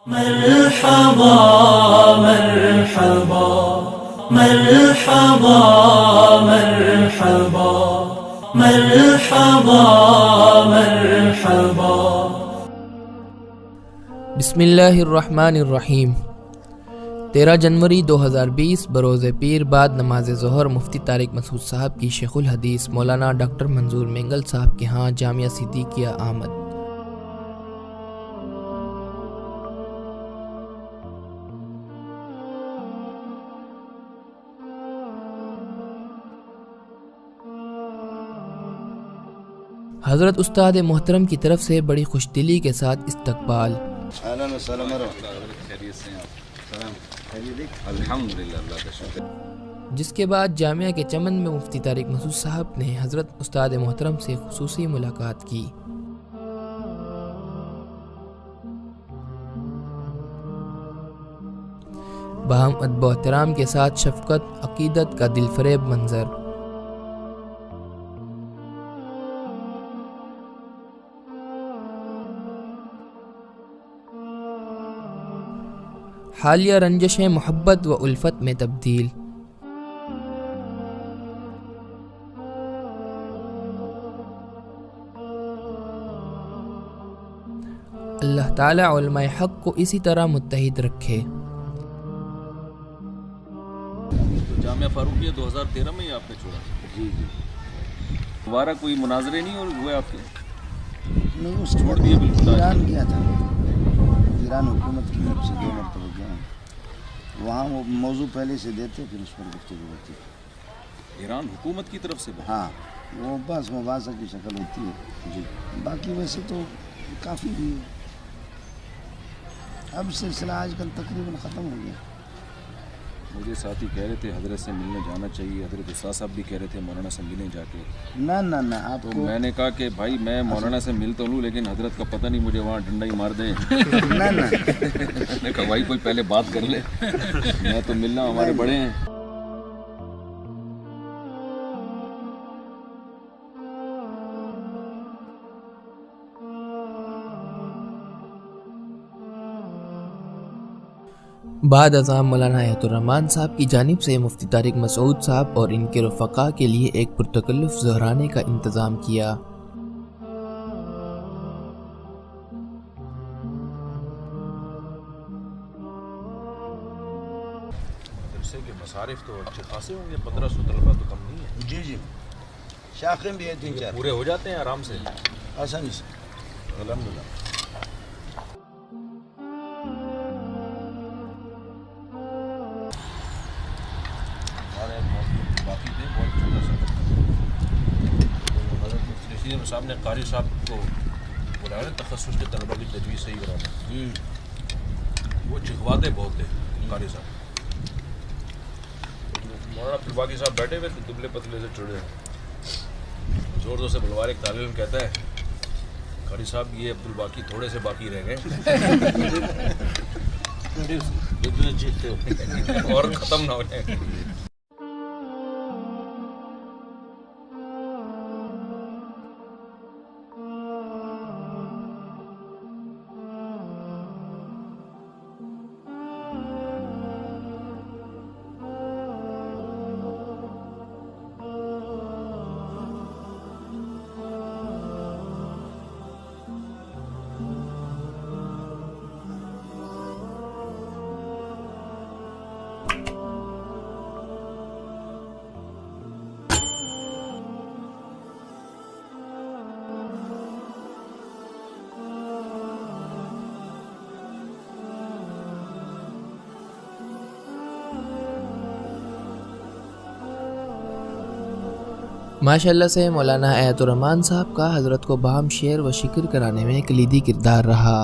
مرحبا مرحبا مرحبا مرحبا مرحبا مرحبا. بسم اللہ الرحمن الرحیم. 13 جنوری 2020 بروز پیر بعد نماز ظہر مفتی طارق مسعود صاحب کی شیخ الحدیث مولانا ڈاکٹر منظور مینگل صاحب کے ہاں جامعہ صدیقیہ آمد. حضرت استاد محترم کی طرف سے بڑی خوش دلی کے ساتھ استقبال. جس کے بعد جامعہ کے چمن میں مفتی طارق مسعود صاحب نے حضرت استاد محترم سے خصوصی ملاقات کی. باہم ادب و احترام کے ساتھ شفقت عقیدت کا دل فریب منظر. حالیہ رنجشیں محبت و الفت میں تبدیل. اللہ تعالیٰ علماء حق کو اسی طرح متحد رکھے. تو جامعہ فاروقیہ 2013 میں ہی آپ نے چھوڑا؟ جی جی. دوبارہ کوئی مناظرے نہیں اور ہوئے آپ کے؟ نہیں، اس کے بعد ایران گیا تھا. ایران حکومت کی طرف سے 2 مرتبہ گیا. وہاں وہ موضوع پہلے سے دیتے پھر اس پر گفتگو ہوتی. ایران حکومت کی طرف سے؟ ہاں، وہ بس مباحثہ کی شکل ہوتی ہے. جی، باقی ویسے تو کافی بھی اب سلسلہ آج کل تقریباً ختم ہو گیا. مجھے ساتھی کہہ رہے تھے حضرت سے ملنے جانا چاہیے، حضرت استاد صاحب بھی کہہ رہے تھے مولانا سے ملیں جا کے. نہ آپ تو کو میں نے کہا کہ بھائی میں مولانا سے مل تو لوں لیکن حضرت کا پتہ نہیں مجھے وہاں ڈنڈا ہی مار دیں. نہ میں نے کہا بھائی کوئی پہلے بات کر لے. میں تو ملنا ہمارے بڑے ہیں. بعد ازاں مولانا حیات الرحمان صاحب کی جانب سے مفتی طارق مسعود صاحب اور ان کے رفقا کے لیے ایک پرتکلف ظہرانے کا انتظام کیا. مدرسے کے مصارف تو اچھے خاصے ہوں گے، 1500 طلبہ تو کم نہیں ہے. جی شاخیں بھی ہیں 3-4 پورے ہو جاتے ہیں آرام سے؟ آسانی سے الحمدللہ. باقی تھے بہت چھوٹا سا. حضرت مفتی صاحب نے قاری صاحب کو بلایا تخصص کے طلبہ کی تجویز صحیح کرانا. وہ چکھواتے بہت تھے قاری صاحب. مولانا عبدالباقی صاحب بیٹھے ہوئے تھے دبلے پتلے سے چڑے ہیں. زور زور سے بلوار ایک طالب علم کہتا ہے قاری صاحب یہ عبدالباقی تھوڑے سے باقی رہ گئے اور ختم نہ ہو جائے. ماشاءاللہ سے مولانا حیات الرحمان صاحب کا حضرت کو باہم شعر و شکر کرانے میں کلیدی کردار رہا.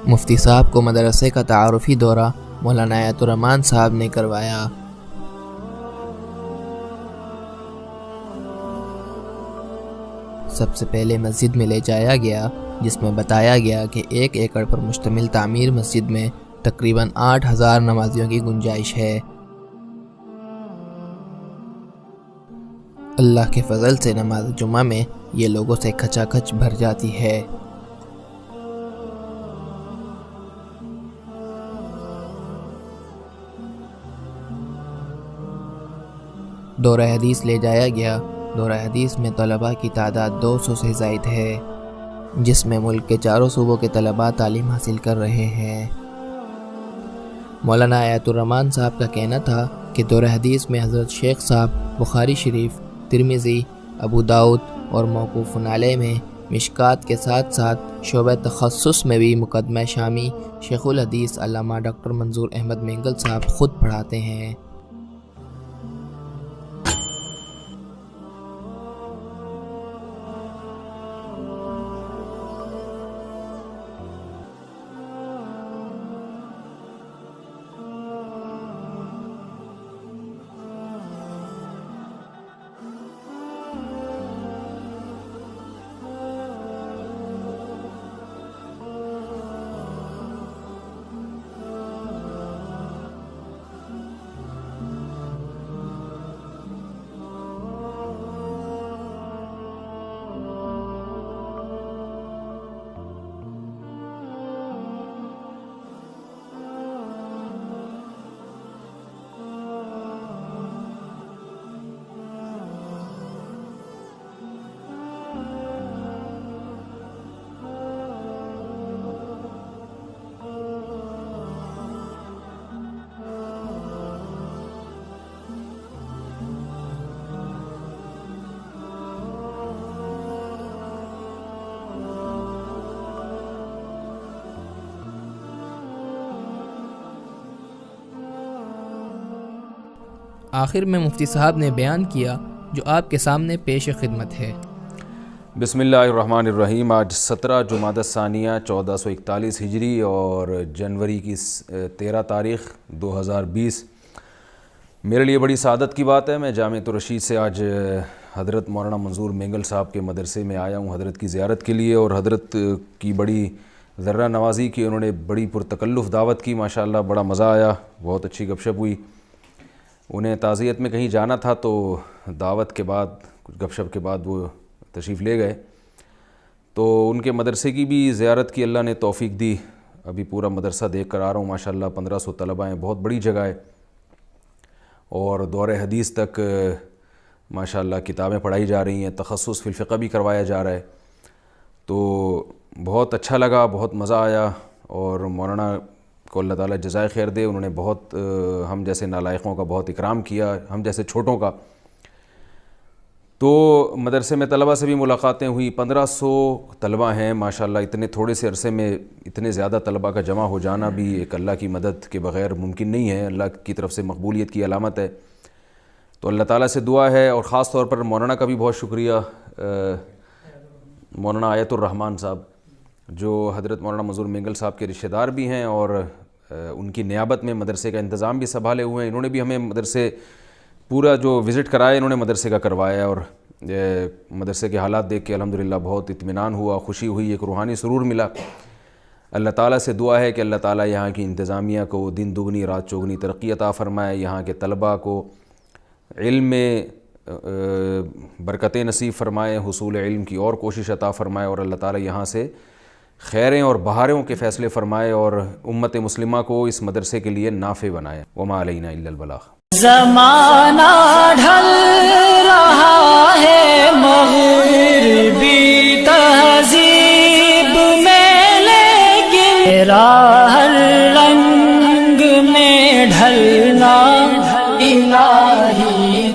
مفتی صاحب کو مدرسے کا تعارفی دورہ مولانا آیت الرحمان صاحب نے کروایا۔ سب سے پہلے مسجد میں لے جایا گیا، جس میں بتایا گیا کہ 1 ایکڑ پر مشتمل تعمیر مسجد میں تقریباً 8000 نمازیوں کی گنجائش ہے۔ اللہ کے فضل سے نماز جمعہ میں یہ لوگوں سے کھچا کھچ بھر جاتی ہے۔ دورہ حدیث لے جایا گیا۔ دورہ حدیث میں طلباء کی تعداد 200 سے زائد ہے، جس میں ملک کے 4 صوبوں کے طلباء تعلیم حاصل کر رہے ہیں۔ مولانا آیت الرحمان صاحب کا کہنا تھا کہ دورہ حدیث میں حضرت شیخ صاحب بخاری شریف، ترمذی، ابو داؤد اور موقوف علیہ میں مشکات کے ساتھ ساتھ شعبہ تخصص میں بھی مقدمہ شامی شیخ الحدیث علامہ ڈاکٹر منظور احمد مینگل صاحب خود پڑھاتے ہیں۔ آخر میں مفتی صاحب نے بیان کیا جو آپ کے سامنے پیش خدمت ہے۔ بسم اللہ الرحمن الرحیم۔ آج 17 جمادی الثانیہ 1441 ہجری اور جنوری کی 13 تاریخ 2020 میرے لیے بڑی سعادت کی بات ہے۔ میں جامعۃ الرشید سے آج حضرت مولانا منظور مینگل صاحب کے مدرسے میں آیا ہوں حضرت کی زیارت کے لیے، اور حضرت کی بڑی ذرہ نوازی کی، انہوں نے بڑی پرتکلف دعوت کی، ماشاءاللہ بڑا مزہ آیا، بہت اچھی گپ شپ ہوئی۔ انہیں تعزیت میں کہیں جانا تھا تو دعوت کے بعد کچھ گپ شپ کے بعد وہ تشریف لے گئے، تو ان کے مدرسے کی بھی زیارت کی اللہ نے توفیق دی۔ ابھی پورا مدرسہ دیکھ کر آ رہا ہوں، ماشاءاللہ 1500 طلباء ہیں، بہت بڑی جگہ ہے، اور دور حدیث تک ماشاءاللہ کتابیں پڑھائی جا رہی ہیں، تخصص فی الفقہ بھی کروایا جا رہا ہے، تو بہت اچھا لگا، بہت مزہ آیا، اور مولانا کو اللہ تعالیٰ جزائے خیر دے، انہوں نے بہت ہم جیسے نالائقوں کا بہت اکرام کیا، ہم جیسے چھوٹوں کا۔ تو مدرسے میں طلباء سے بھی ملاقاتیں ہوئی، 1500 طلباء ہیں ماشاءاللہ، اتنے تھوڑے سے عرصے میں اتنے زیادہ طلباء کا جمع ہو جانا بھی ایک اللہ کی مدد کے بغیر ممکن نہیں ہے، اللہ کی طرف سے مقبولیت کی علامت ہے۔ تو اللہ تعالیٰ سے دعا ہے، اور خاص طور پر مولانا کا بھی بہت شکریہ، مولانا آیت الرحمان صاحب جو حضرت مولانا منظور مینگل صاحب کے رشتہ دار بھی ہیں، اور ان کی نیابت میں مدرسے کا انتظام بھی سنبھالے ہوئے ہیں۔ انہوں نے بھی ہمیں مدرسے پورا جو وزٹ کرایا انہوں نے مدرسے کا کروایا، اور مدرسے کے حالات دیکھ کے الحمدللہ بہت اطمینان ہوا، خوشی ہوئی، ایک روحانی سرور ملا۔ اللہ تعالیٰ سے دعا ہے کہ اللہ تعالیٰ یہاں کی انتظامیہ کو دن دگنی رات چوگنی ترقی عطا فرمائے، یہاں کے طلباء کو علم میں برکتیں نصیب فرمائے، حصول علم کی اور کوشش عطا فرمائے، اور اللہ تعالیٰ یہاں سے خیریں اور بہاروں کے فیصلے فرمائے، اور امت مسلمہ کو اس مدرسے کے لیے نافع بنائے۔ وما علینا الا البلاغ۔ زمانہ ڈھل رہا ہے مغربی تہذیب میں، لیکن تیرا ہر رنگ میں ڈھلنا الہی